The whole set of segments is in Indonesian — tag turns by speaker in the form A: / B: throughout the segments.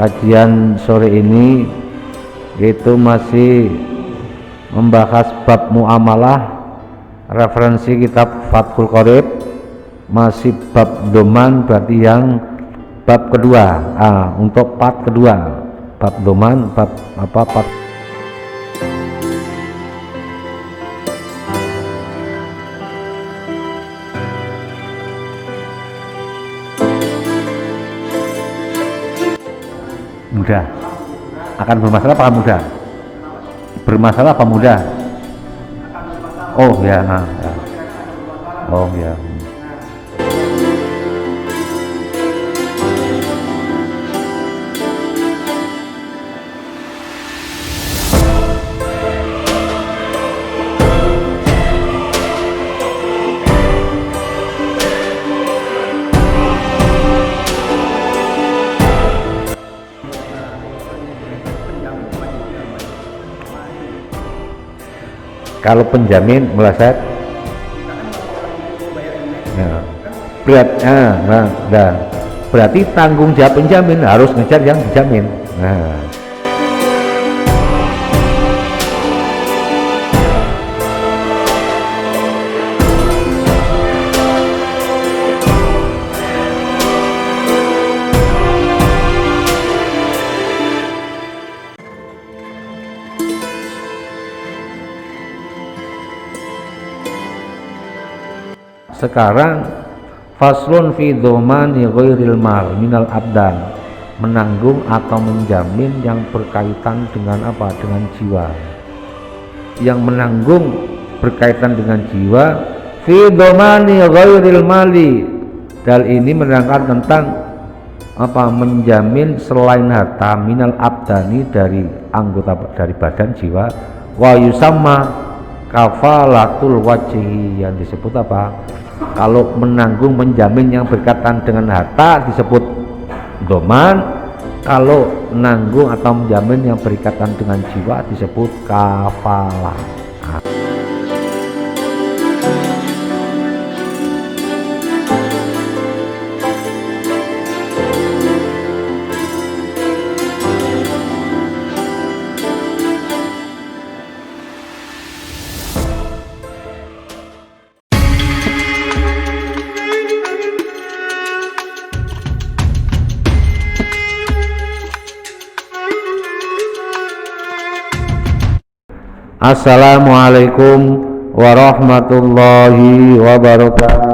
A: Kajian sore ini itu masih membahas bab muamalah, referensi kitab Fathul Qorib, masih bab doman, berarti yang bab kedua. Untuk part kedua, bab doman, bab apa, part mudah. Akan bermasalah apa mudah? Bermasalah apa mudah? Oh ya, ya. Oh ya. Kalau penjamin meleset, berarti tanggung jawab penjamin harus ngejar yang dijamin. Sekarang faslun fi dhamani ghairil mal minal abdan, menanggung atau menjamin yang berkaitan dengan apa? Dengan jiwa. Yang menanggung berkaitan dengan jiwa fi dhamani ghairil mali. Dal ini menerangkan tentang apa? Menjamin selain harta minal abdani, dari anggota, dari badan jiwa. Wa yusamma kafalatul wajhi, yang disebut apa? Kalau menanggung menjamin yang berkaitan dengan harta disebut doman, kalau menanggung atau menjamin yang berkaitan dengan jiwa disebut kafalah. Assalamualaikum warahmatullahi wabarakatuh.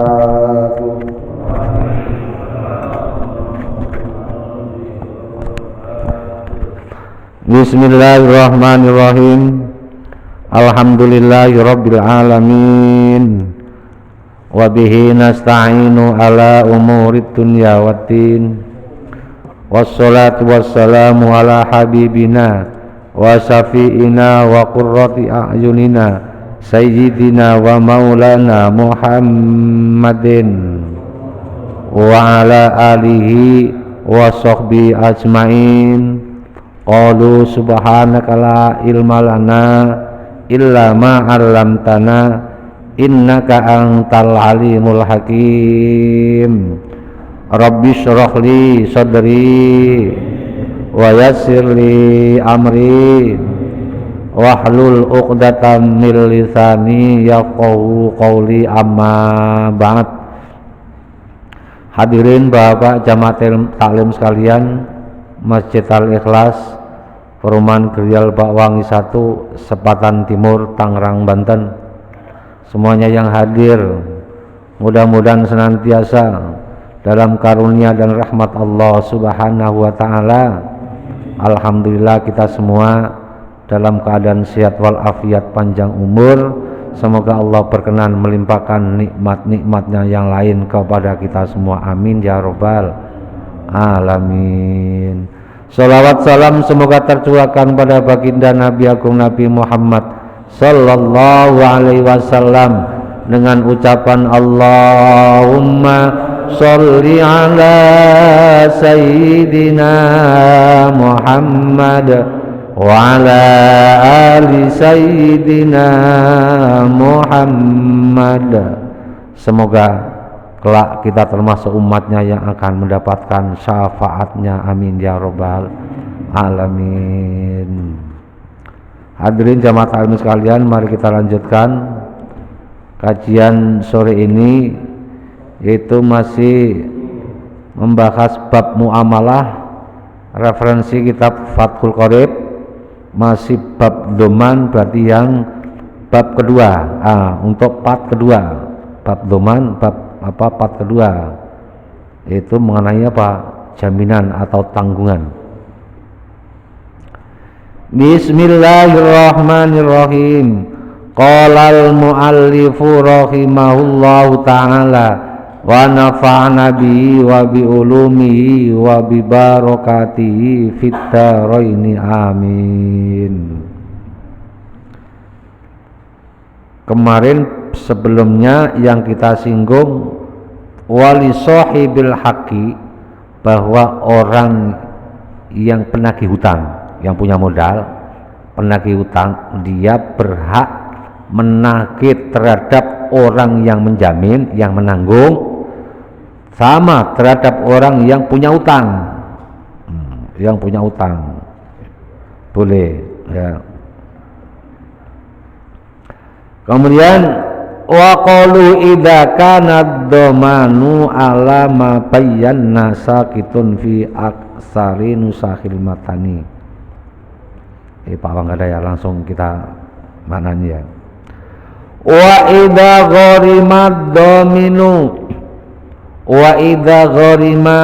A: Bismillahirrahmanirrahim. Alhamdulillahirabbil alamin. Wa bihi nasta'inu ala umurid dunya waddin. Wassalatu wassalamu ala habibina wa syafi'ina wa qurrati a'yunina sayyidina wa maulana Muhammadin wa ala alihi wa sahbihi ajmain. Qalu subhanaka la ilma lana illa ma 'allamtana innaka antal alimul hakim. Rabbi shrah li sadri wa yassirli amri wahlul 'uqdatam min lisani yafqahu qawli, amma ba'd. Hadirin Bapak jamaah taklim sekalian, Masjid Al-Ikhlas, Perumahan Grial Bakwangi 1, Sepatan Timur, Tangerang, Banten. Semuanya yang hadir mudah-mudahan senantiasa dalam karunia dan rahmat Allah Subhanahu wa ta'ala. Alhamdulillah kita semua dalam keadaan sehat walafiat, panjang umur. Semoga Allah berkenan melimpahkan nikmat-nikmatnya yang lain kepada kita semua, amin ya robbal alamin. Salawat salam semoga tercurahkan pada baginda Nabi Agung Nabi Muhammad sallallahu alaihi wasallam dengan ucapan Allahumma sholli ala sayyidina Muhammad wa ala ali sayyidina Muhammad. Semoga kelak kita termasuk umatnya yang akan mendapatkan syafaatnya, amin ya rabbal alamin. Hadirin jamaah taklim sekalian, mari kita lanjutkan kajian sore ini, yaitu masih membahas bab muamalah, referensi kitab Fathul Qorib, masih bab doman, berarti yang bab kedua. Untuk part kedua, bab doman, part kedua, yaitu mengenai apa? Jaminan atau tanggungan. Bismillahirrahmanirrahim. Qala al-muallifu rahimahullahu ta'ala wa nafa'na bihi wa bi ulumihi wa bi barakatihi fid dharaini amin. Kemarin sebelumnya yang kita singgung wali sahibil haqqi, bahwa orang yang penagih hutang, yang punya modal, penagih hutang, dia berhak menagih terhadap orang yang menjamin, yang menanggung, sama terhadap orang yang punya utang. Yang punya utang boleh ya. Kemudian wa qalu idza kana dhamanu ala ma bayyana sakitun fi aksari nusakhil matani. Pak Wanggada ya, langsung kita maknanya ya. Wa idza gharimad dhaminu, wa idza gharima,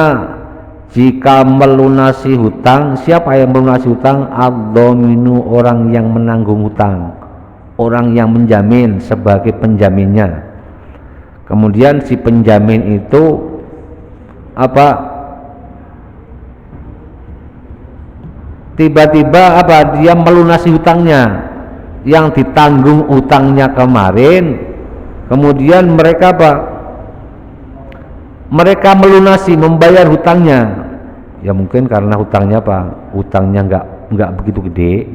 A: jika melunasi hutang, siapa yang melunasi hutang? Ad-dhaminu, orang yang menanggung hutang, orang yang menjamin sebagai penjaminnya. Kemudian si penjamin itu apa? Tiba-tiba apa? Dia melunasi hutangnya, yang ditanggung hutangnya kemarin. Kemudian mereka apa? Mereka melunasi, membayar hutangnya. Ya mungkin karena hutangnya apa? Hutangnya enggak begitu gede,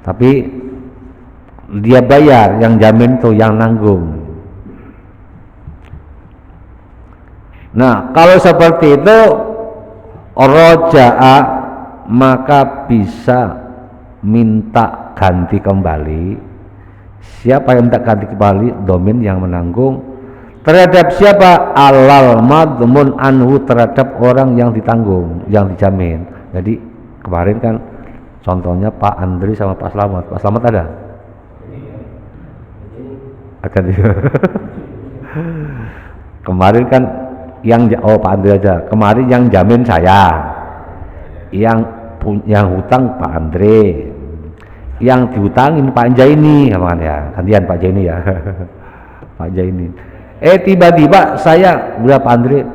A: tapi dia bayar, yang jamin tuh yang nanggung. Nah, kalau seperti itu roja'a, maka bisa minta ganti kembali. Siapa yang minta ganti kembali? Domin yang menanggung. Terhadap siapa? Alal madmun anhu, terhadap orang yang ditanggung, yang dijamin. Jadi kemarin kan contohnya Pak Andri sama Pak Slamet. Pak Slamet ada? Akan kemarin kan yang Pak Andri aja. Kemarin yang jamin saya, yang hutang Pak Andre, yang dihutangin Pak Jaini, ya gantian Pak Jaini ya. Pak Jaini. Tiba-tiba saya udah Pak Andre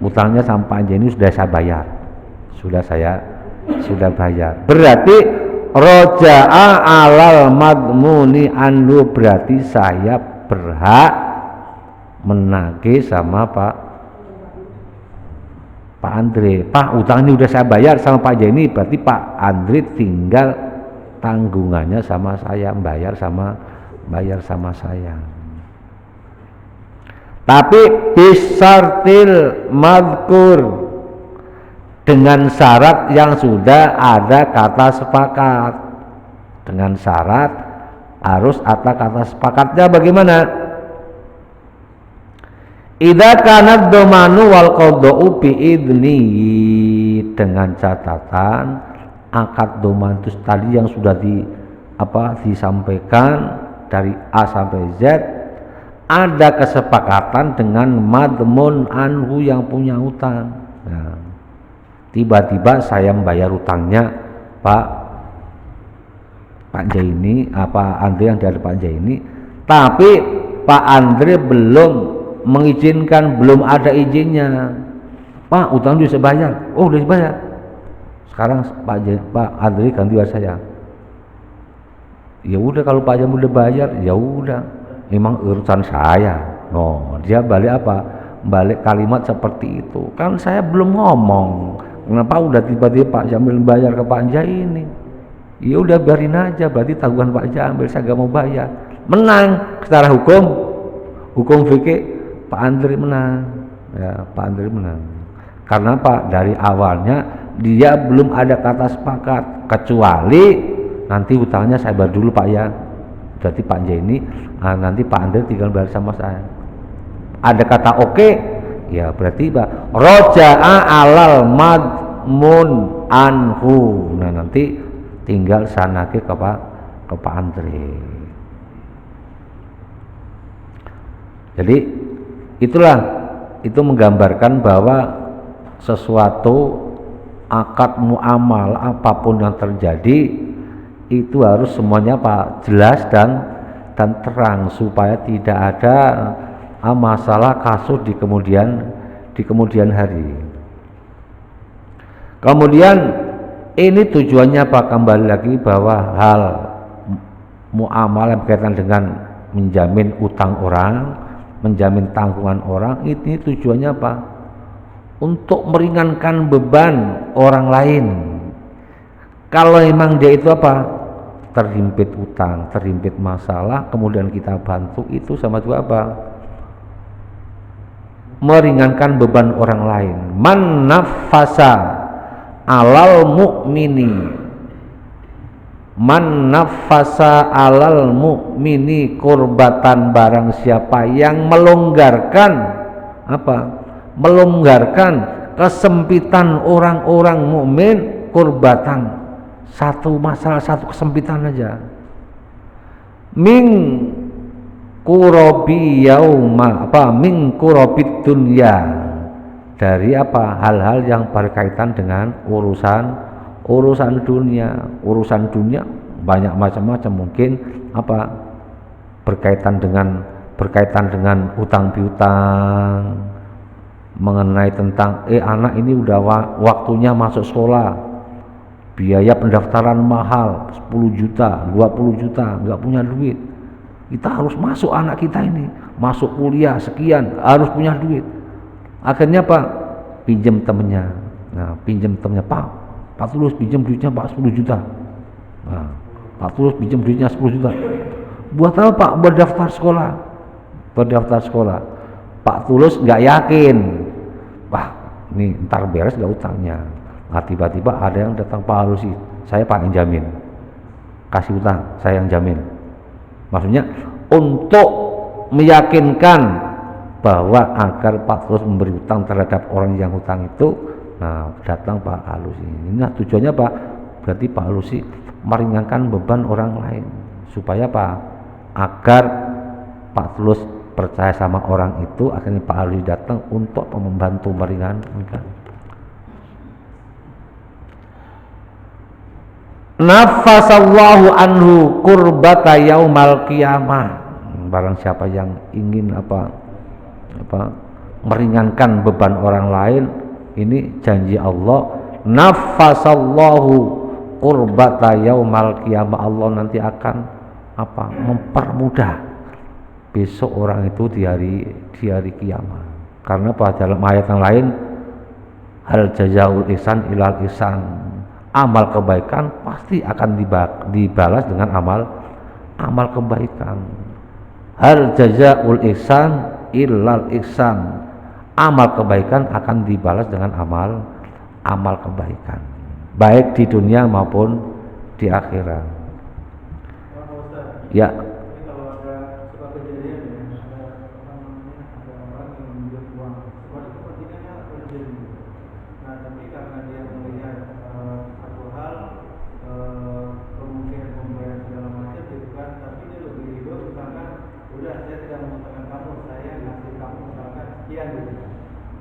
A: hutangnya sama Pak Jaini sudah saya bayar, sudah bayar. Berarti roja'a alal madmuni anhu, berarti saya berhak menagih sama Pak Andre. Pak, utang ini udah saya bayar sama Pak Jaini, berarti Pak Andre tinggal tanggungannya sama saya, bayar sama saya. Tapi bisartil madkur, dengan syarat yang sudah ada kata sepakat. Dengan syarat harus ada kata sepakatnya. Bagaimana? Idza kana dhamanu wal qada'u bi idni, dengan catatan akad doman itu tadi yang sudah disampaikan dari A sampai Z, ada kesepakatan dengan madmun anhu, yang punya hutang. Nah, tiba-tiba saya membayar hutangnya Pak Jaini, Andre yang dari Pak Jaini, tapi Pak Andre belum mengizinkan, belum ada izinnya. Pak, utang sudah saya bayar. Oh, sudah dibayar. Sekarang Pak Andre ganti bayar saya. Ya udah, kalau Pak Jaini udah bayar, ya udah, memang urusan saya. No, dia balik apa? Balik kalimat seperti itu. Kan saya belum ngomong. Kenapa udah tiba-tiba Pak Jamil bayar ke Pak Jaini? Ya udah, biarin aja, berarti tanggungan Pak Jamil, saya gak mau bayar. Menang secara hukum fikih. Pak Andri menang. Ya, Pak Andri menang. Karena apa? Dari awalnya dia belum ada kata sepakat, kecuali nanti hutangnya saya bayar dulu Pak ya. Berarti Pak Jenny, nanti Pak Andri tinggal bayar sama saya. Ada kata oke, ya berarti Pak roja'a alal madmun anhu. Nah nanti tinggal sanake ke Pak Andri. Jadi itulah, itu menggambarkan bahwa sesuatu akad muamal apapun yang terjadi itu harus semuanya Pak jelas dan terang supaya tidak ada masalah kasus di kemudian hari. Kemudian ini tujuannya Pak, kembali lagi bahwa hal muamal yang berkaitan dengan menjamin utang orang, menjamin tanggungan orang, ini tujuannya apa? Untuk meringankan beban orang lain. Kalau memang dia itu apa? Terhimpit utang, terhimpit masalah, kemudian kita bantu, itu sama juga apa? Meringankan beban orang lain. Man nafasa alal mu'mini, man nafasa alal mu'mini kurbatan, barang siapa yang melonggarkan apa? Melonggarkan kesempitan orang-orang mukmin, kurbatan, satu masalah, satu kesempitan aja. Ming kurobi yauma apa? Ming kurobid dunya, dari apa? Hal-hal yang berkaitan dengan urusan dunia banyak macam-macam, mungkin apa? Berkaitan dengan utang piutang, mengenai tentang anak ini udah waktunya masuk sekolah, biaya pendaftaran mahal 10 juta, 20 juta, nggak punya duit, kita harus masuk anak kita ini masuk kuliah sekian, harus punya duit. Akhirnya Pak pinjam temennya, Pak Tulus pinjam duitnya Pak 10 juta. Nah, Pak Tulus pinjam duitnya 10 juta. Buat apa Pak? Berdaftar sekolah. Pak Tulus nggak yakin, wah ini ntar beres nggak utangnya. Nah tiba-tiba ada yang datang, Pak Halusi, saya Pak yang jamin, kasih utang, saya yang jamin. Maksudnya untuk meyakinkan bahwa agar Pak Tulus memberi utang terhadap orang yang hutang itu, nah datang Pak Halusi. Nah tujuannya Pak, berarti Pak Halusi meringankan beban orang lain, supaya Pak, agar Pak Tulus percaya sama orang itu, akhirnya Pak Halusi datang untuk membantu meringankan. Nafasallahu anhu kurbata yaumal qiyamah, barang siapa yang ingin apa meringankan beban orang lain, ini janji Allah, nafasallahu kurbata yaumal qiyamah, Allah nanti akan apa? Mempermudah besok orang itu di hari kiamat. Karena pada dalam ayat yang lain, hal jazaul ihsan ilal ihsan, amal kebaikan pasti akan dibalas dengan amal kebaikan. Hal jazaul ihsan ilal ihsan, amal kebaikan akan dibalas dengan amal kebaikan, baik di dunia maupun di akhirat. Ya.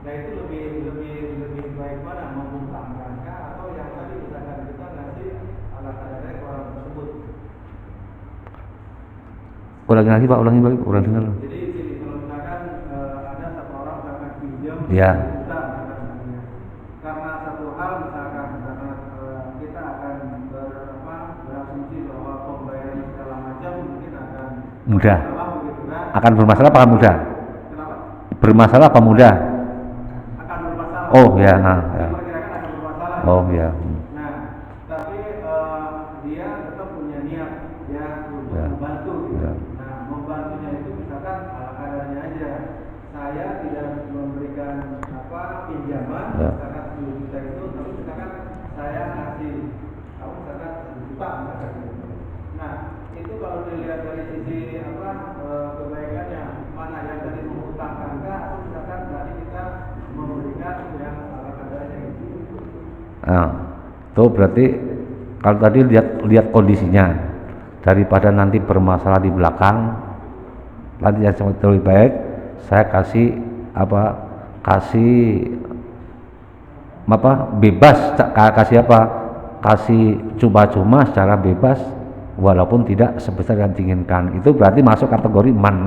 B: Nah itu lebih baik mana, membungkamkankah atau yang tadi misalkan kita ngasih ala kadarnya ke orang tersebut.
A: Ulangi lagi Pak, ulangi dengar.
B: Jadi kalau misalkan ada satu orang misalkan pinjam
A: ya.
B: Karena satu hal misalkan kita akan berasumsi bahwa pembayaran segala macam mungkin akan
A: mudah. Akan bermasalah apa mudah?
B: Kenapa?
A: Bermasalah apa mudah?
B: Akan bermasalah.
A: Oh ya, ya.
B: Akan bermasalah.
A: Oh ya.
B: Nah, tapi dia tetap punya niat ya untuk membantu. Gitu.
A: Ya.
B: Nah, membantunya itu misalkan ala kadarnya aja. saya tidak memberikan pinjaman
A: Ya.
B: misalkan 10 juta itu, tapi misalkan saya ngasih kamu misalkan 1 juta misalkan gitu. Nah itu kalau dilihat dari sisi kebaikannya, mana yang tadi mengutangkankah atau misalkan tadi kita memberikan yang ala kadarnya itu.
A: Nah, itu berarti kalau tadi lihat kondisinya, daripada nanti bermasalah di belakang, tadi yang lebih baik saya kasih bebas, kasih cuma-cuma secara bebas walaupun tidak sebesar yang diinginkan. Itu berarti masuk kategori man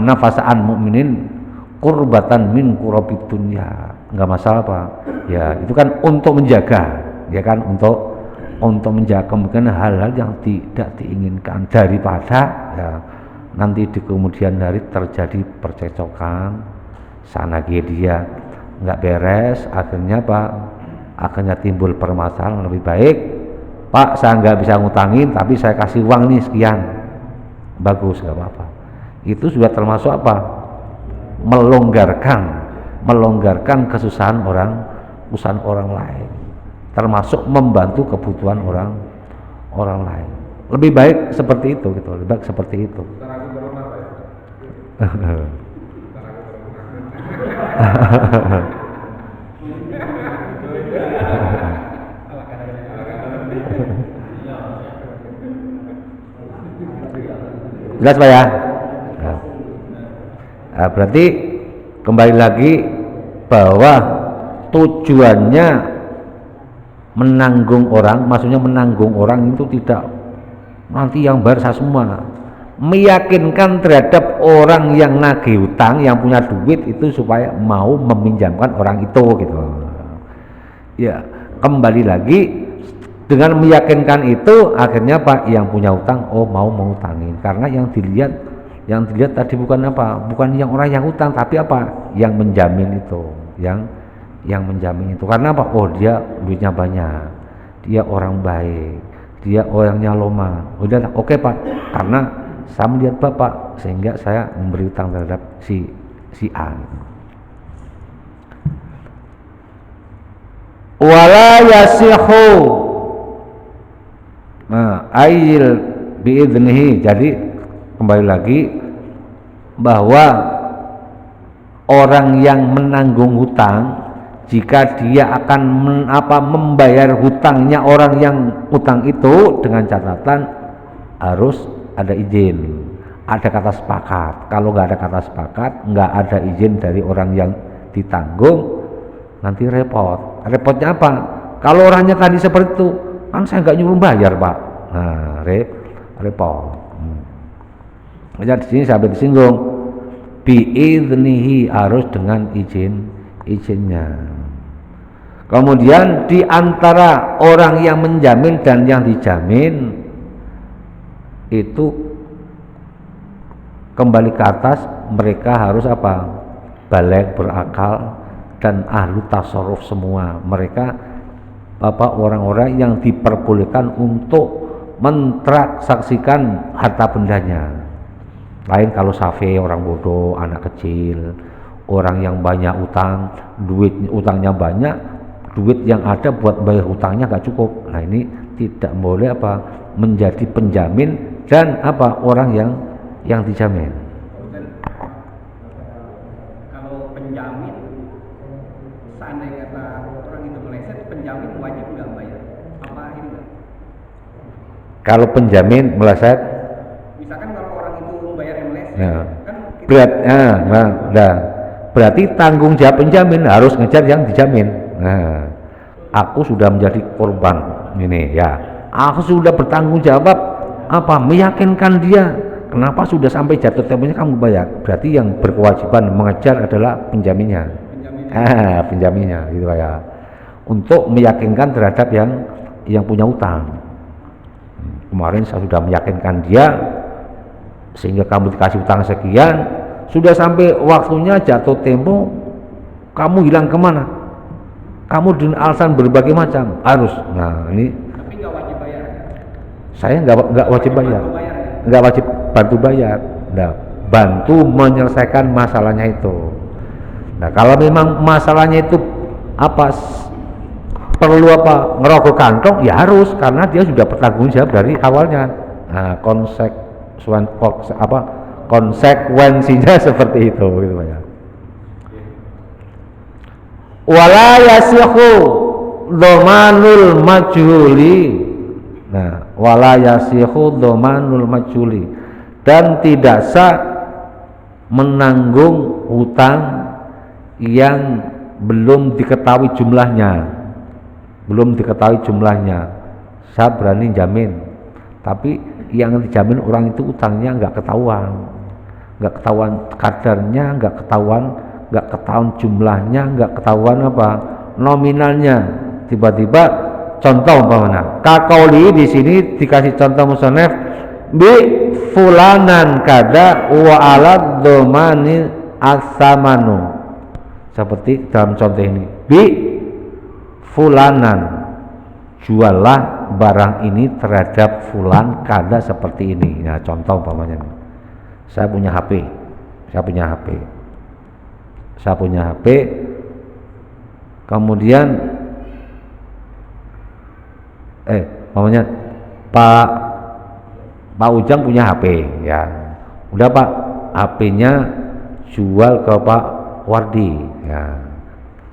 A: nafasa'an mu'minin kurbatan min kurabid dunya, nggak masalah Pak. Ya itu kan untuk menjaga, ya kan, untuk menjaga kemungkinan hal-hal yang tidak diinginkan, daripada ya nanti di kemudian hari terjadi percecokan sana dia nggak beres, akhirnya timbul permasalahan. Lebih baik Pak, saya nggak bisa ngutangin tapi saya kasih uang nih sekian, bagus, nggak apa-apa. Itu sudah termasuk melonggarkan kesusahan orang lain, termasuk membantu kebutuhan orang lain. Lebih baik seperti itu gitu, lebih baik seperti itu. Jelas Pak ya? Nah, berarti kembali lagi bahwa tujuannya menanggung orang, maksudnya menanggung orang itu tidak nanti yang bayar saya semua, meyakinkan terhadap orang yang nagih hutang, yang punya duit itu supaya mau meminjamkan orang itu gitu. Ya kembali lagi dengan meyakinkan itu, akhirnya Pak yang punya hutang mau mengutangin, karena yang dilihat tadi bukan yang orang yang hutang, tapi yang menjamin itu, yang menjamin itu. Karena dia duitnya banyak, dia orang baik, dia orangnya loma. Udah oke Pak, karena saya melihat Bapak sehingga saya memberi hutang terhadap si A. Wala yasihu ail biidnihi. Jadi kembali lagi bahwa orang yang menanggung hutang, jika dia akan membayar hutangnya orang yang hutang itu, dengan catatan harus ada izin, ada kata sepakat. Kalau nggak ada kata sepakat, nggak ada izin dari orang yang ditanggung, nanti repot. Repotnya apa? Kalau orangnya tadi seperti itu, kan saya nggak nyuruh bayar Pak. Nah repot. Jadi di sini sampai disinggung biidznihi, harus dengan izinnya. Kemudian di antara orang yang menjamin dan yang dijamin itu kembali ke atas, mereka harus baligh, berakal, dan ahlu tasarruf semua. Mereka orang-orang yang diperbolehkan untuk mentransaksikan harta bendanya. Lain kalau safe, orang bodoh, anak kecil, orang yang banyak utang, utangnya banyak, duit yang ada buat bayar hutangnya nggak cukup. Nah ini tidak boleh menjadi penjamin dan orang yang dijamin.
C: Kalau penjamin, seandainya orang itu meleset, penjamin wajib nggak bayar? Apa ini nggak?
A: Kalau penjamin meleset,
C: misalkan kalau orang itu membayar yang meleset,
A: ya,
C: kan
A: berarti tanggung jawab penjamin harus ngejar yang dijamin. Nah, aku sudah menjadi korban ini ya, aku sudah bertanggung jawab meyakinkan dia. Kenapa sudah sampai jatuh temponya kamu bayar? Berarti yang berkewajiban mengejar adalah penjaminnya. Penjaminnya gitu ya. Untuk meyakinkan terhadap yang punya utang. Kemarin saya sudah meyakinkan dia sehingga kamu dikasih utang sekian, sudah sampai waktunya jatuh tempo, kamu hilang kemana? Kamu dengan alasan berbagai macam harus. Nah ini.
C: Tapi nggak wajib bayar.
A: Saya nggak wajib bayar. Nggak wajib bantu bayar. Nah, bantu menyelesaikan masalahnya itu. Nah, kalau memang masalahnya itu apa perlu apa ngerokok kantong, ya harus, karena dia sudah bertanggung jawab dari awalnya. Nah, konsekuensinya seperti itu gitu ya. Wala yasihu dhamanul majhuli. Nah, wala yasihu dhamanul majhuli, dan tidak sah menanggung hutang yang belum diketahui jumlahnya. Saya berani jamin, tapi yang dijamin orang itu utangnya nggak ketahuan kadarnya, nggak ketahuan jumlahnya, nggak ketahuan apa nominalnya. Tiba-tiba contoh umpamanya kaqauli, di sini dikasih contoh musannaf bi fulanan kada wa ala dhamani as-samanu, seperti dalam contoh ini, bi fulanan, juallah barang ini terhadap fulan kada seperti ini. Nah, contoh umpamanya saya punya HP, kemudian umpamanya Pak Ujang punya HP ya, udah Pak, HP-nya jual ke Pak Wardi ya,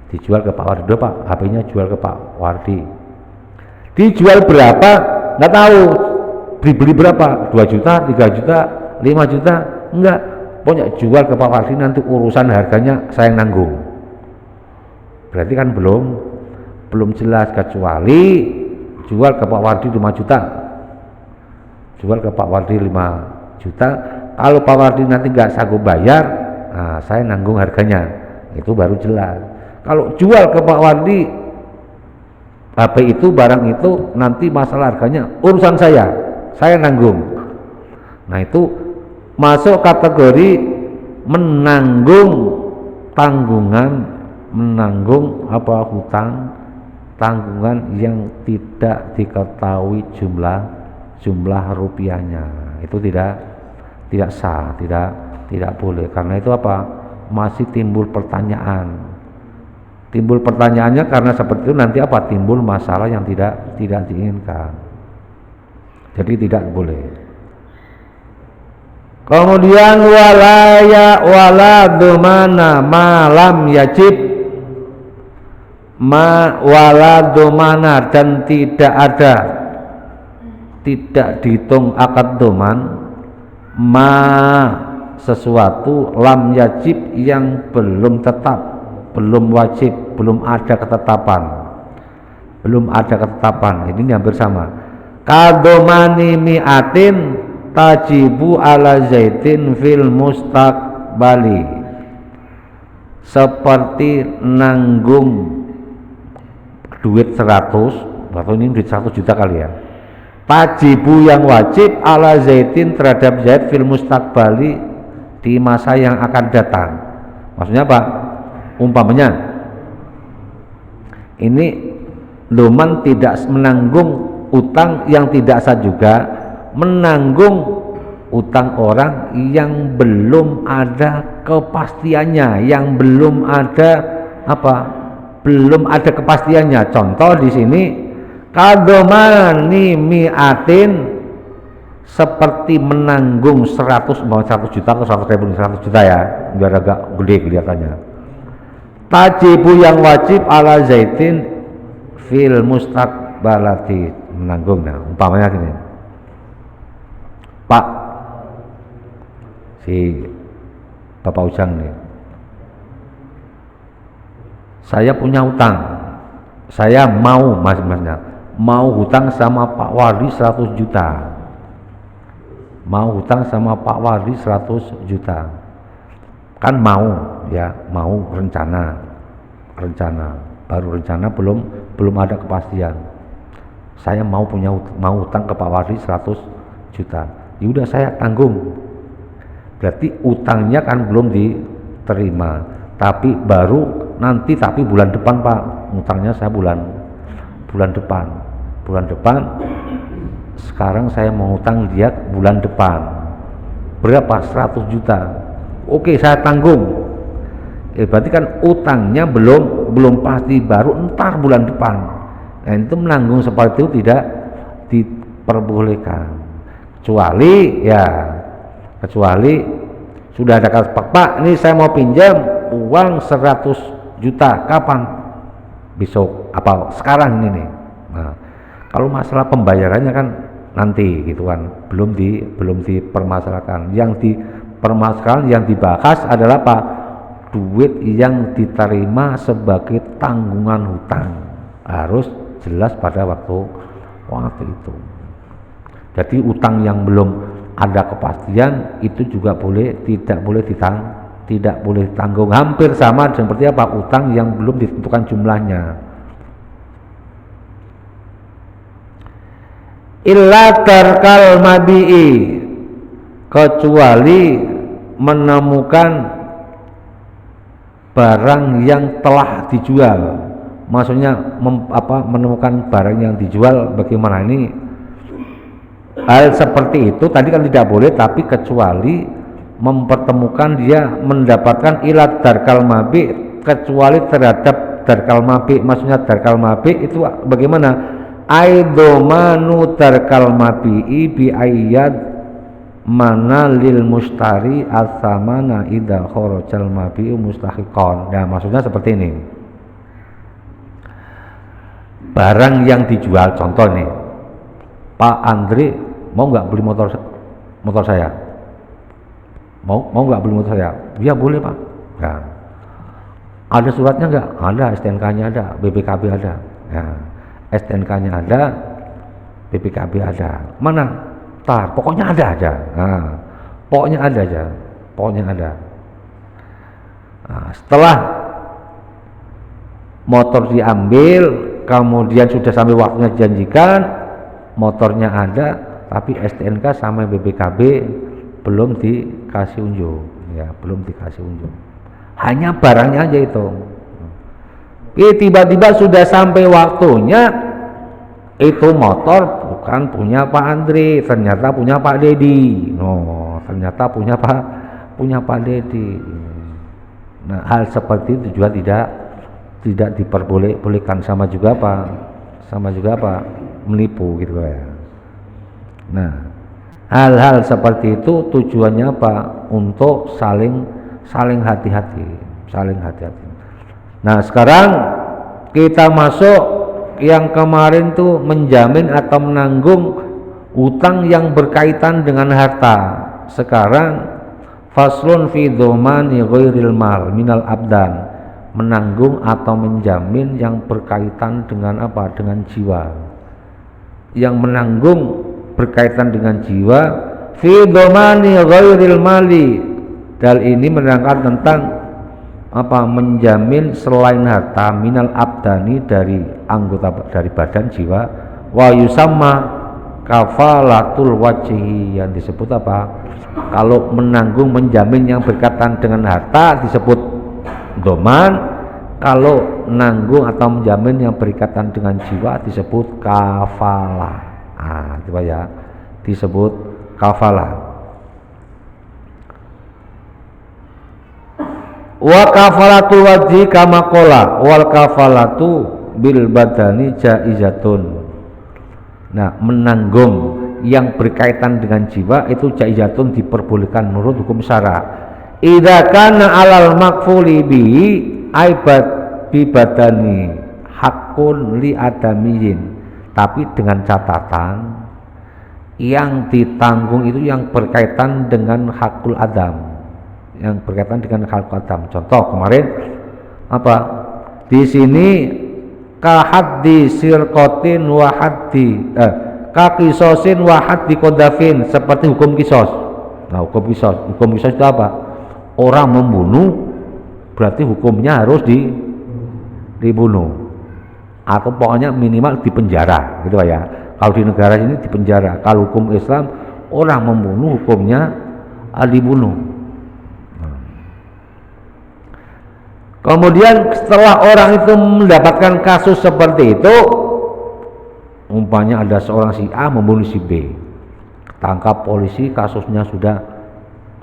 A: dijual ke Pak Wardi. Udah Pak, HP-nya jual ke Pak Wardi, dijual berapa nggak tahu, dibeli berapa, 2 juta, 3 juta, 5 juta, enggak, pokoknya jual ke Pak Wardi, nanti urusan harganya saya yang nanggung. Berarti kan belum jelas, kecuali jual ke Pak Wardi 5 juta, kalau Pak Wardi nanti nggak sanggup bayar, nah saya nanggung harganya, itu baru jelas. Kalau jual ke Pak Wardi HP itu, barang itu, nanti masalah harganya urusan saya nanggung. Nah, itu masuk kategori menanggung hutang tanggungan yang tidak diketahui jumlah rupiahnya. Itu tidak sah, tidak boleh. Karena itu apa? Masih timbul pertanyaannya, karena seperti itu nanti apa? Timbul masalah yang tidak diinginkan. Jadi tidak boleh. Kemudian wala domana malam yajib, wala domana, dan tidak dihitung akad doman sesuatu lam yajib yang belum tetap, belum wajib, belum ada ketetapan. Ini hampir sama. Kadomani mi'atin tajibu ala zaitin fil mustaqbali, seperti nanggung duit 100, berarti ini duit 100 juta kali ya, tajibu yang wajib ala zaitin terhadap zaid fil mustaqbali, di masa yang akan datang. Maksudnya apa? Umpamanya ini doman tidak menanggung utang yang tidak sah, juga menanggung utang orang yang belum ada kepastiannya, yang belum ada kepastiannya. Contoh di sini kadomani mi'atin, seperti menanggung 100 juta atau 100 juta ya, biar agak gede kelihatannya. Tajibu yang wajib ala zaitin fil mustaqbalati, menanggung. Nah, umpamanya gini, Pak, si Bapak Ujang nih, saya punya utang, saya mau hutang sama Pak Wardi 100 juta, kan mau rencana, baru rencana, belum ada kepastian. Saya mau hutang ke Pak Wardi 100 juta. Ya udah, saya tanggung. Berarti utangnya kan belum diterima, tapi baru nanti, tapi bulan depan Pak, utangnya saya bulan depan. Sekarang saya mau hutang dia bulan depan, berapa? 100 juta. Oke, saya tanggung. Berarti kan utangnya belum pasti, baru entar bulan depan. Nah, itu menanggung seperti itu tidak diperbolehkan. Kecuali sudah ada kata, Pak, ini saya mau pinjam uang 100 juta, kapan? Besok, apa sekarang ini nih. Nah, kalau masalah pembayarannya kan nanti gitu kan, belum dipermasalahkan. Yang dipermasalahkan, yang dibahas adalah apa? Duit yang diterima sebagai tanggungan hutang harus jelas pada waktu itu. Jadi utang yang belum ada kepastian itu juga tidak boleh ditanggung. Hampir sama seperti apa? Utang yang belum ditentukan jumlahnya. Illa tarkal mabi'i, kecuali menemukan barang yang telah dijual. Maksudnya menemukan barang yang dijual, bagaimana ini? Hal seperti itu tadi kan tidak boleh, tapi kecuali mempertemukan dia mendapatkan ilat darkal mabi, kecuali terhadap darkal mabi. Maksudnya darkal mabi itu bagaimana? Aidomanu darkal mabi bi ayyad mana lil mustari asamana idza kharajal mabi mustahiqan. Nah, maksudnya seperti ini. Barang yang dijual, contoh nih, Pak Andri mau nggak beli motor saya? Mau nggak beli motor saya? Ya boleh, Pak. Nah, ada suratnya nggak? Ada, STNK-nya ada, BPKB ada. Nah, STNK-nya ada, BPKB ada. Mana? Pokoknya ada aja. Nah, pokoknya ada. Nah, setelah motor diambil, kemudian sudah sampai waktunya dijanjikan, motornya ada, tapi STNK sama BPKB belum dikasih unjuk, hanya barangnya aja itu. Tiba-tiba sudah sampai waktunya, itu motor bukan punya Pak Andri, ternyata punya Pak Dedi. Ternyata punya Pak Dedi. Nah, hal seperti itu juga tidak diperbolehkan, sama juga apa? Menipu gitu ya. Nah, hal-hal seperti itu tujuannya apa? Untuk saling hati-hati. Nah, sekarang kita masuk yang kemarin tuh menjamin atau menanggung utang yang berkaitan dengan harta. Sekarang faslun fi dhamani ghairil mal minal abdan, menanggung atau menjamin yang berkaitan dengan apa? Dengan jiwa. Yang menanggung berkaitan dengan jiwa fi dhamani ghairil mali. Dal ini menerangkan tentang apa? Menjamin selain harta minal abdani, dari anggota, dari badan jiwa. Wa yusamma kafalatul wajhi, yang disebut apa? Kalau menanggung menjamin yang berkaitan dengan harta disebut doman, kalau nanggung atau menjamin yang berkaitan dengan jiwa disebut kafalah. Coba ya, disebut kafalah. Wa kafalatul wajhi kama qala wal kafalatu bil badani jaizatun. Nah, menanggung yang berkaitan dengan jiwa itu jaizatun, diperbolehkan menurut hukum syara. Idza kana alal makfuli bi aibat bi badani hakun li adamiyin, tapi dengan catatan yang ditanggung itu yang berkaitan dengan hakul adam, Contoh kemarin apa? Di sini kahaddi sirqatin wa haddi kaqisosin wa haddi qadafin, seperti hukum kisos. Nah, hukum kisos itu apa? Orang membunuh berarti hukumnya harus dibunuh, atau pokoknya minimal dipenjara gitu ya. Kalau di negara ini dipenjara. Kalau hukum Islam, orang membunuh hukumnya dibunuh. Kemudian setelah orang itu mendapatkan kasus seperti itu, umpamanya ada seorang si A membunuh si B, tangkap polisi, kasusnya sudah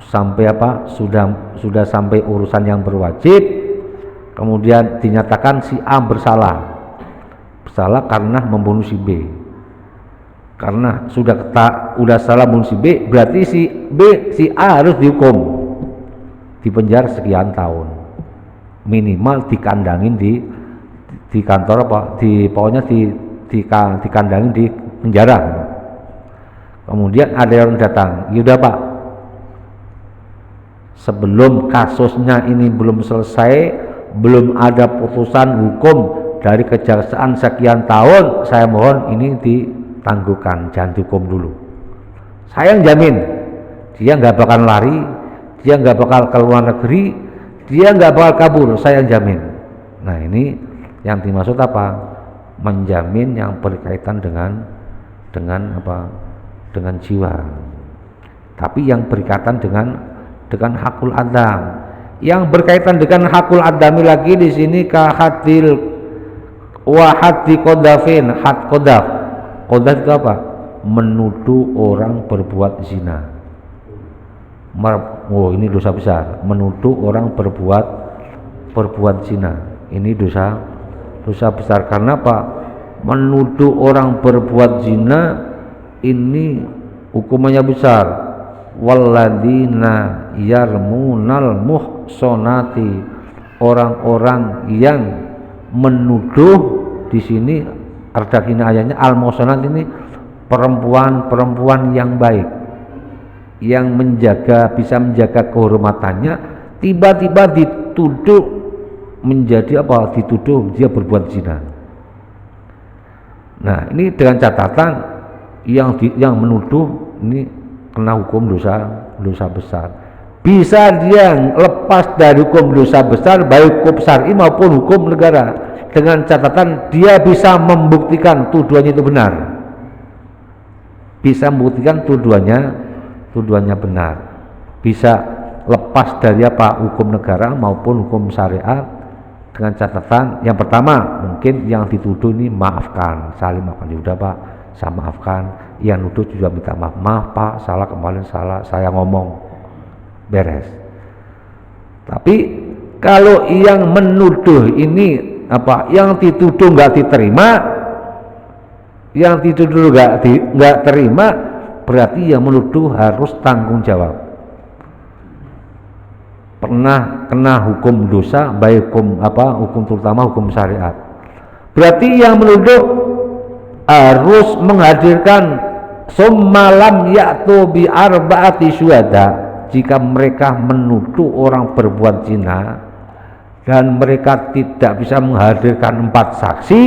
A: sampai apa, sudah sampai urusan yang berwajib, kemudian dinyatakan si A bersalah karena membunuh si B. Karena udah salah membunuh si B, berarti si A harus dihukum di penjara sekian tahun, minimal dikandangin di kantor apa, pokoknya dikandangin di penjara. Kemudian ada yang datang, yaudah Pak, sebelum kasusnya ini belum selesai, belum ada putusan hukum dari kejaksaan sekian tahun, saya mohon ini ditangguhkan, jangan dihukum dulu. Saya yang jamin dia nggak bakal lari, dia nggak bakal ke luar negeri, dia nggak bakal kabur, saya yang jamin. Nah, ini yang dimaksud apa? Menjamin yang berkaitan dengan apa? Dengan jiwa. Tapi yang berkaitan dengan hakul adam. Yang berkaitan dengan hakul adami lagi di sini kahadil wahadi kodafin, had kodaf. Kodaf itu apa? Menuduh orang berbuat zina. Ini dosa besar. Menuduh orang berbuat zina. Ini dosa besar. Karena apa? Menuduh orang berbuat zina ini hukumannya besar. Walladzina yarmunal muhsonati, orang-orang yang menuduh, di sini ardakina ayatnya al muhsonat ini perempuan yang baik, yang bisa menjaga kehormatannya, tiba-tiba dituduh dia berbuat zina. Nah, ini dengan catatan yang menuduh ini kena hukum dosa besar. Bisa dia lepas dari hukum dosa besar, baik hukum syar'i maupun hukum negara, dengan catatan dia bisa membuktikan tuduhannya itu benar, bisa membuktikan tuduhannya benar, bisa lepas dari apa, hukum negara maupun hukum syariat, dengan catatan yang pertama, mungkin yang dituduh ini maafkan, saling maafkan, ya udah Pak, saya maafkan. Yang nuduh juga minta maaf Pak, salah kemarin, salah saya ngomong, beres. Tapi kalau yang menuduh ini apa, yang dituduh nggak diterima, yang dituduh nggak terima, berarti yang menuduh harus tanggung jawab, pernah kena hukum dosa, baik hukum terutama hukum syariat. Berarti yang menuduh harus menghadirkan summalam ya'tu bi arba'ati syuhada. Jika mereka menuduh orang berbuat zina dan mereka tidak bisa menghadirkan 4 saksi,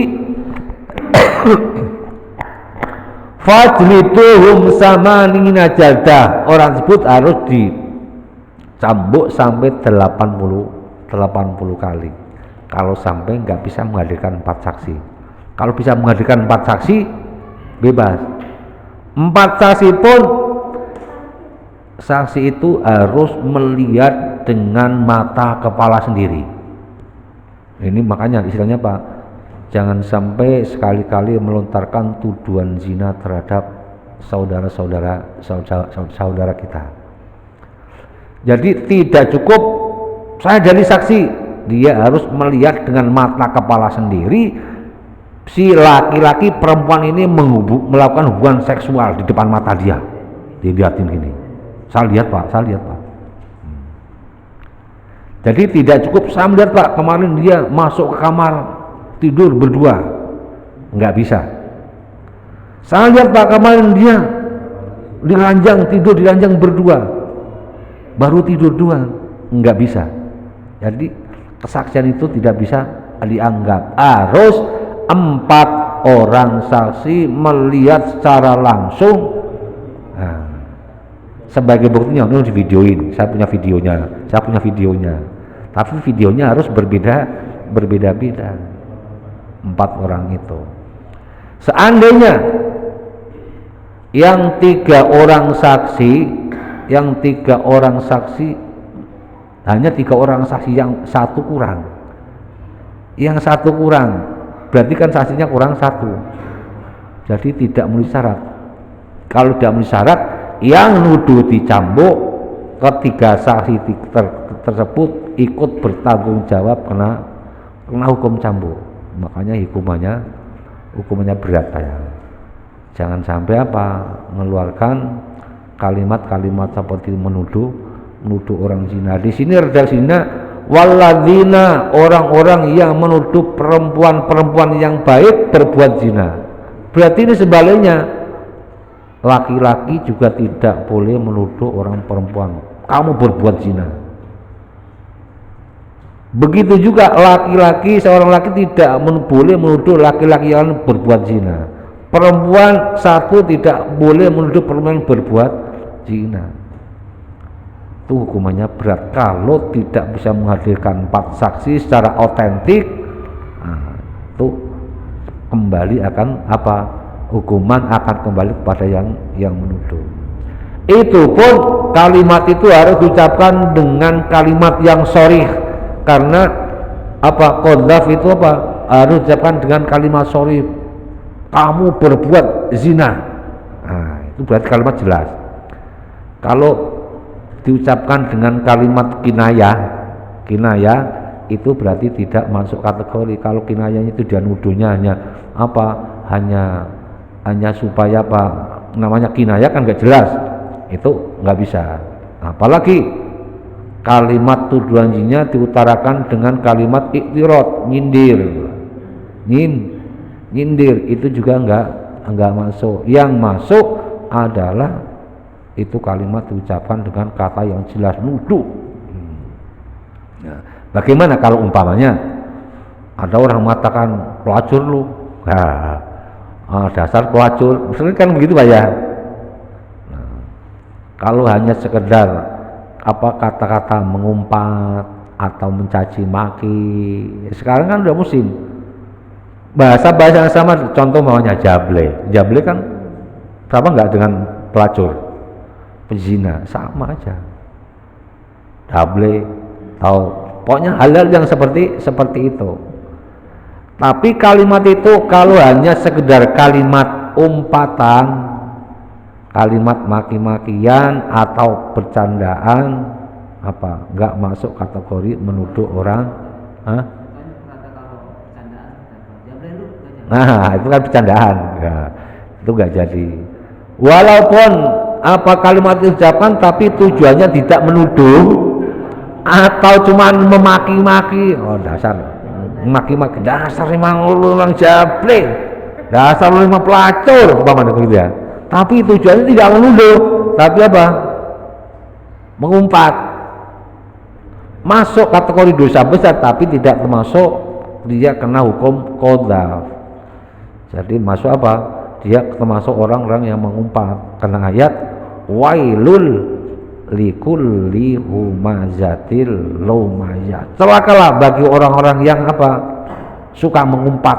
A: fajliduhum samanina jaldah, orang tersebut harus dicambuk sampai 80 kali kalau sampai nggak bisa menghadirkan 4 saksi. Kalau bisa menghadirkan 4 saksi, bebas. 4 saksi pun, saksi itu harus melihat dengan mata kepala sendiri. Ini makanya istilahnya Pak, jangan sampai sekali-kali melontarkan tuduhan zina terhadap saudara kita. Jadi tidak cukup saya jadi saksi, dia harus melihat dengan mata kepala sendiri si laki-laki perempuan ini melakukan hubungan seksual di depan mata dia. Dilihatin gini, saya lihat Pak. Jadi tidak cukup saya melihat Pak, kemarin dia masuk ke kamar tidur berdua, nggak bisa. Saya lihat Pak, kemarin dia tidur di ranjang berdua, baru tidur doang, nggak bisa. Jadi kesaksian itu tidak bisa dianggap, harus 4 orang saksi melihat secara langsung. Nah, sebagai buktinya ini divideoin, saya punya videonya, tapi videonya harus berbeda-beda 4 orang itu. Seandainya yang 3 orang saksi hanya 3 orang saksi, yang 1 kurang, berarti kan saksinya kurang 1, jadi tidak memenuhi syarat. Kalau tidak memenuhi syarat, yang nuduh dicambuk, ketiga saksi tersebut ikut bertanggung jawab kena hukum cambuk. Makanya hukumannya berat ya. Jangan sampai mengeluarkan kalimat-kalimat seperti menuduh orang zina. Di sini redaksinya walladzina, orang-orang yang menuduh perempuan-perempuan yang baik berbuat zina. Berarti ini sebaliknya, laki-laki juga tidak boleh menuduh orang perempuan kamu berbuat zina. Begitu juga laki-laki, seorang laki tidak boleh menuduh laki-laki yang berbuat zina. Perempuan satu tidak boleh menuduh perempuan berbuat zina. Itu hukumannya berat kalau tidak bisa menghadirkan 4 saksi secara otentik. Nah, itu kembali akan hukuman akan kembali kepada yang menuduh. Itu pun kalimat itu harus diucapkan dengan kalimat yang sharih, karena qadzaf itu harus diucapkan dengan kalimat sharih. Kamu berbuat zina. Nah, itu berarti kalimat jelas. Kalau diucapkan dengan kalimat kinayah itu berarti tidak masuk kategori. Kalau kinayahnya itu dia nuduhnya hanya supaya namanya kinayah kan nggak jelas, itu nggak bisa. Apalagi kalimat tuduhan zina diutarakan dengan kalimat iktirad, nyindir, itu juga enggak masuk. Yang masuk adalah itu kalimat diucapkan dengan kata yang jelas, nuduh. Nah, bagaimana kalau umpamanya ada orang mengatakan pelacur lu, dasar pelacur, misalnya kan begitu Pak ya. Nah, kalau hanya sekedar kata-kata mengumpat atau mencaci maki, sekarang kan udah musim bahasa yang sama. Contoh maunya jable kan sama nggak dengan pelacur, pezina, sama aja. Jable atau pokoknya hal-hal yang seperti itu. Tapi kalimat itu kalau hanya sekedar kalimat umpatan, kalimat maki-makian atau bercandaan, nggak masuk kategori menuduh orang. Nah, itu kan bercandaan. Nah, itu nggak jadi. Walaupun kalimat diucapkan tapi tujuannya tidak menuduh atau cuma memaki-maki, dasar maki-maki, dasar memang orang jable, dasar memang pelacur, begitu ya. Tapi tujuannya tidak menuduh, tapi mengumpat. Masuk kategori dosa besar tapi tidak termasuk dia kena hukum qadzaf. Jadi masuk dia termasuk orang-orang yang mengumpat karena ayat wailul likulli humazatil lumazah. Celakalah bagi orang-orang yang suka mengumpat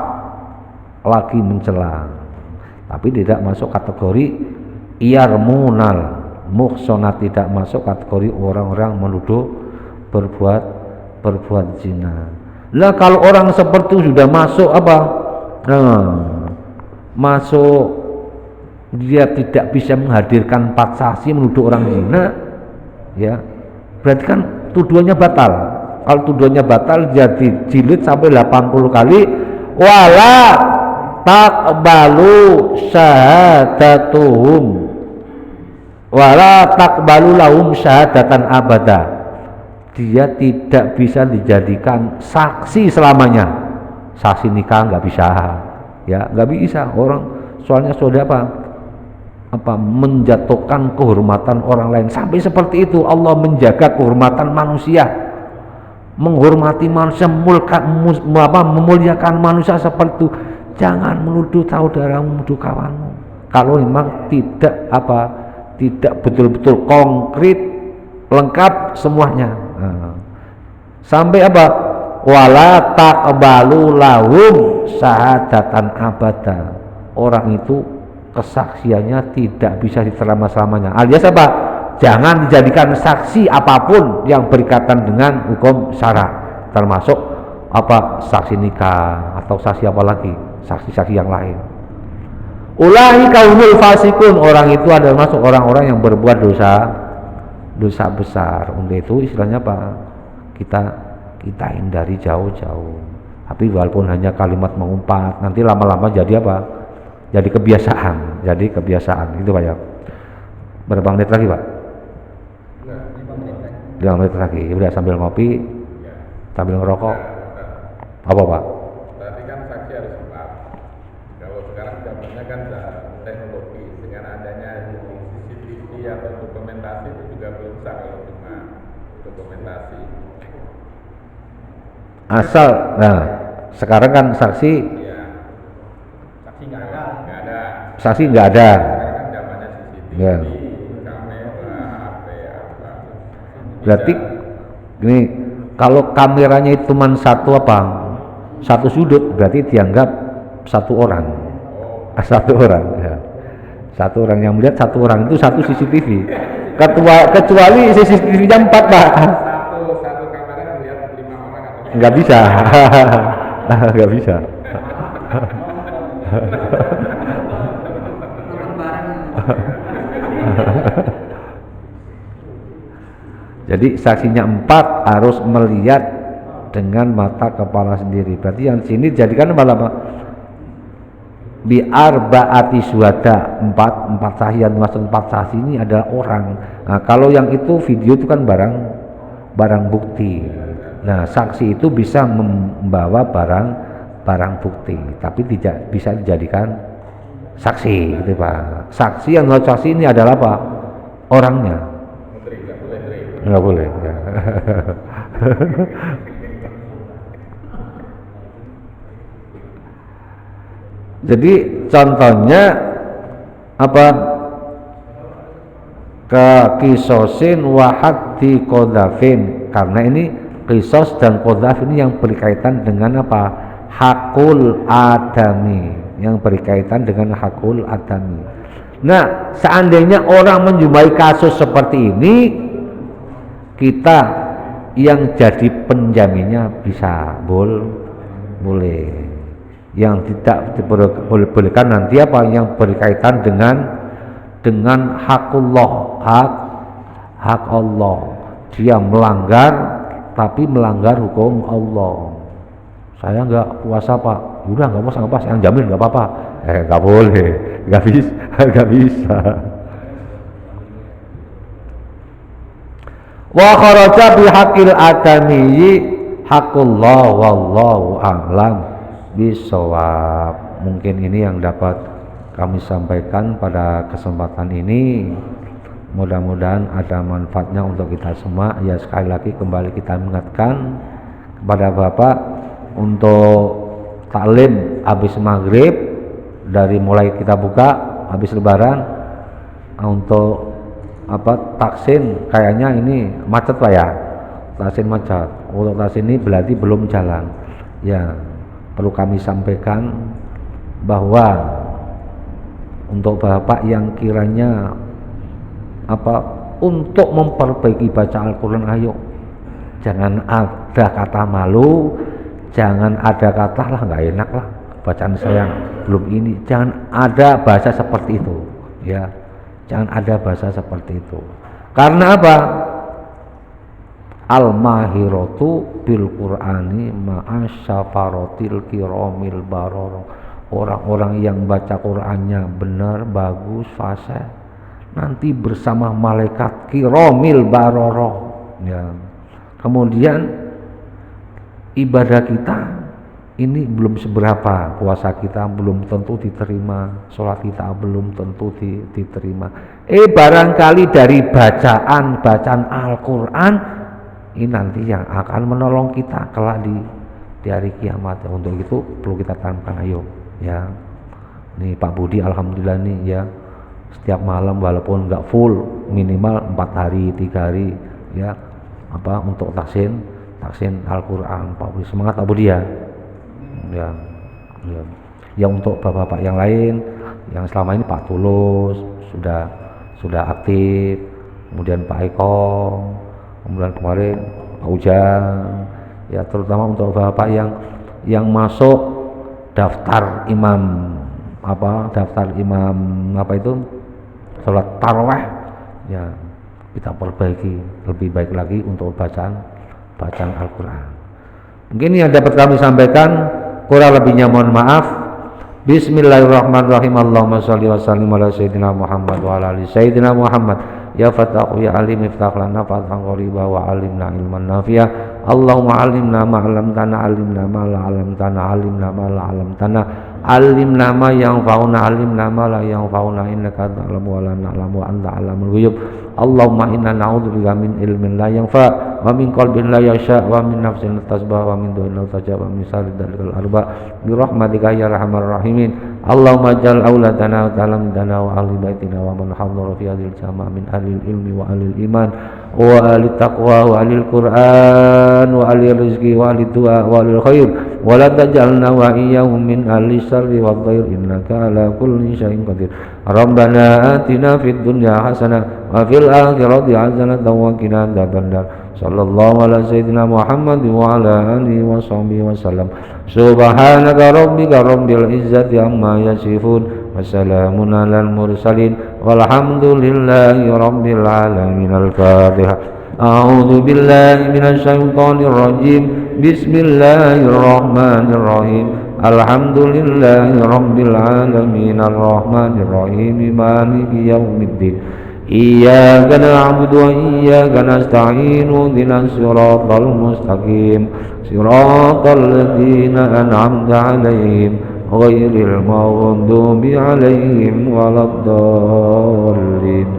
A: lagi mencela. Tapi tidak masuk kategori iyarmunal muhsanat, tidak masuk kategori orang-orang menuduh berbuat zina. Lah kalau orang seperti itu sudah masuk masuk dia tidak bisa menghadirkan 4 saksi menuduh orang zina, ya berarti kan tuduhannya batal. Kalau tuduhannya batal jadi jilid sampai 80 kali. Wala taqbalu syahadatuhum wala taqbalu lahum syahadatan abada. Dia tidak bisa dijadikan saksi selamanya. Saksi nikah nggak bisa, ya nggak bisa. Orang soalnya sudah menjatuhkan kehormatan orang lain sampai seperti itu. Allah menjaga kehormatan manusia, menghormati manusia, memuliakan manusia seperti itu. Jangan menuduh saudaramu, menuduh kawanmu kalau memang tidak betul-betul konkret lengkap semuanya. Sampai wala taqbalu lahum syahadatan abada. Orang itu kesaksiannya tidak bisa diterima selamanya. Alias jangan dijadikan saksi apapun yang berkaitan dengan hukum syara, termasuk saksi nikah atau saksi saksi yang lain. Ulaika humul fasikun, orang itu adalah masuk orang-orang yang berbuat dosa besar. Untuk itu istilahnya apa? Kita hindari jauh-jauh. Tapi walaupun hanya kalimat mengumpat, nanti lama-lama jadi apa? Jadi kebiasaan. Itu Pak ya. Berapa menit lagi Pak? 5 menit lagi. Udah sambil ngopi, sambil ngerokok. Apa Pak?
D: Tadi kan saksi harus 4. Kalau sekarang zamannya kan teknologi, dengan adanya CCTV atau dokumentasi itu juga belum sah kalau cuma dokumentasi.
A: Asal, nah sekarang kan saksi
D: Iya.
C: Saksi nggak ada.
D: Nggak ada.
A: saksi nggak ada.
D: Sekarang kan zamannya CCTV,
A: Ya.
D: kamera, HP, apa.
A: Berarti gini, kalau kameranya itu cuma satu sudut, berarti dianggap satu orang. Satu orang ya. Satu orang yang melihat, satu orang itu satu CCTV. Kecuali CCTV-nya 4 Pak.
D: Satu kamera melihat 5 orang atau
A: Nggak bisa. Nggak bisa. Jadi saksinya 4 harus melihat dengan mata kepala sendiri. Berarti yang sini jadikan malah biar baati suhada 4 saksi, yang maksud 4 saksi ini adalah orang. Nah, kalau yang itu video itu kan barang bukti. Nah, saksi itu bisa membawa barang bukti, tapi tidak bisa dijadikan saksi, gitu Pak. Saksi yang saksi ini adalah apa? Orangnya. Nggak boleh. Ya. Jadi contohnya apa? Ke kisosin wahadi kodafin, karena ini kisos dan kodaf ini yang berkaitan dengan apa? Hakul adami, yang berkaitan dengan hakul adami. Nah, seandainya orang menjumpai kasus seperti ini, kita yang jadi penjaminnya bisa boleh. Yang tidak diperbolehkan nanti apa? Yang berkaitan dengan hakullah, hak Allah. Dia melanggar, tapi melanggar hukum Allah. Saya nggak puasa Pak, udah nggak puasa, yang jamin nggak apa-apa. Nggak boleh, nggak bisa. Wa kharaja bi haqqil adamiyyi haqqullah wallahu a'lam bisawab. Mungkin ini yang dapat kami sampaikan pada kesempatan ini. Mudah-mudahan ada manfaatnya untuk kita semua. Ya, sekali lagi kembali kita mengingatkan kepada Bapak untuk taklim habis maghrib, dari mulai kita buka habis lebaran, untuk taksin kayaknya ini macet Pak ya, taksin macet. Untuk taksin ini berarti belum jalan ya. Perlu kami sampaikan bahwa untuk Bapak yang kiranya untuk memperbaiki baca Al-Quran, ayo jangan ada kata malu, jangan ada kata lah nggak enak lah bacaan saya belum ini, jangan ada bahasa seperti itu ya. Jangan ada bahasa seperti itu. Karena apa? Al-mahiratu bil Qur'ani ma'asyafarotil kiromil baroro. Orang-orang yang baca Qur'annya benar, bagus, fasih, nanti bersama malaikat kiromil baroro ya. Kemudian ibadah kita ini belum seberapa, puasa kita belum tentu diterima, sholat kita belum tentu diterima. Barangkali dari bacaan Al-Quran ini nanti yang akan menolong kita kelak di hari kiamat. Untuk itu perlu kita tanamkan, ayo ya. Nih Pak Budi alhamdulillah nih ya, setiap malam walaupun nggak full, minimal 4 hari 3 hari ya, untuk taksin Al-Quran. Pak Budi, semangat Pak Budi ya. Ya untuk bapak-bapak yang lain yang selama ini Pak Tulus sudah aktif, kemudian Pak Eko, kemudian kemarin Pak Ujang ya, terutama untuk bapak yang masuk daftar imam sholat tarawih ya, kita perbaiki lebih baik lagi untuk bacaan Al-Quran. Mungkin yang dapat kami sampaikan, kurang lebihnya mohon maaf. Bismillahirrahmanirrahim. Allahumma sholli wa sallim ala sayyidina Muhammad wa ala ali sayyidina Muhammad. Ya Fatahu ya Alim iftah lana fathan qariba wa alimna ilman nafi'ah. Allahumma alimna ma 'allamtana, alimna ma la 'allamtana, alimna ma la 'allamtana, alimna ma yanfa'una, alimna ma la yanfa'una, innaka ta'lamu wa la na'lamu wa anta 'allamul ghuyub. Allahumma inna na'udzubika min ilmin la yanfa' wa min qalbin la yakhsha wa min nafsin la tasbah wa min du'in la tajab wa min sari dalikal arba' bi rahmatika ya arhamar rahimin. Allahumma ja'al auladana wa talamidana wa ahli baitina wa man hadhara fi hadhil jama' min ahli ilmi wa ahli iman wa ahli taqwa wa ahli Qur'an wa ahli rizqi wa ahli du'a wa ahli khair wa la taj'alna wa iyyahum min ahli syarri wa dhair innaka ala kulli syai'in qadir. Rabbana atina fid dunya hasanah wa fil akhirati hasanah wa qina adzabannar. Sallallahu ala sayyidina Muhammad wa ala alihi wa sahbihi wa sallam. Subhanaka rabbika rabbil izzati amma yasifun wa salamun alal mursalin walhamdulillahi rabbil alamin. Al-Fatihah. A'udzu billahi minasy syaithanir rajim. Bismillahirrahmanirrahim. Alhamdulillahi rabbil alamin arrahmanir rahim maliki yaumiddin. Iyyaka na'budu wa iyyaka nasta'in ihdinas siratal mustaqim siratal ladzina an'amta 'alaihim ghairil maghdubi 'alaihim waladdallin.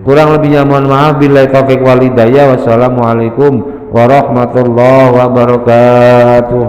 A: Kurang lebihnya mohon maaf. Billahi taufiq wal hidayah. Wassalamualaikum warahmatullahi wabarakatuh.